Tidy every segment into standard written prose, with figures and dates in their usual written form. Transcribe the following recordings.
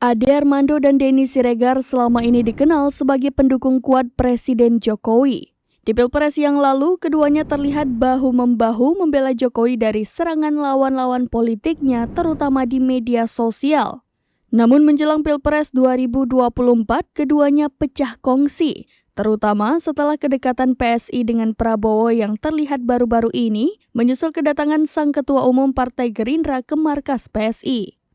Ade Armando dan Denny Siregar selama ini dikenal sebagai pendukung kuat Presiden Jokowi. Di Pilpres yang lalu, keduanya terlihat bahu-membahu membela Jokowi dari serangan lawan-lawan politiknya, terutama di media sosial. Namun menjelang Pilpres 2024, keduanya pecah kongsi, terutama setelah kedekatan PSI dengan Prabowo yang terlihat baru-baru ini, menyusul kedatangan sang Ketua Umum Partai Gerindra ke markas PSI.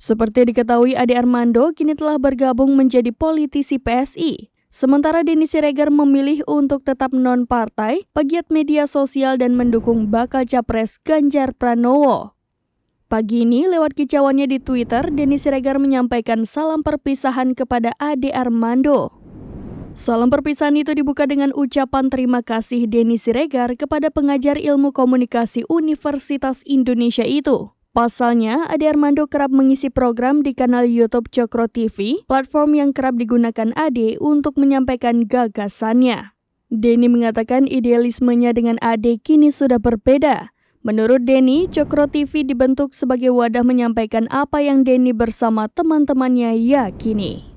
Seperti diketahui, Ade Armando kini telah bergabung menjadi politisi PSI. Sementara Denny Siregar memilih untuk tetap non-partai, pegiat media sosial dan mendukung bakal capres Ganjar Pranowo. Pagi ini, lewat kicauannya di Twitter, Denny Siregar menyampaikan salam perpisahan kepada Ade Armando. Salam perpisahan itu dibuka dengan ucapan terima kasih Denny Siregar kepada pengajar ilmu komunikasi Universitas Indonesia itu. Pasalnya, Ade Armando kerap mengisi program di kanal YouTube Cokro TV, platform yang kerap digunakan Ade untuk menyampaikan gagasannya. Denny mengatakan idealismenya dengan Ade kini sudah berbeda. Menurut Denny, Cokro TV dibentuk sebagai wadah menyampaikan apa yang Denny bersama teman-temannya yakini.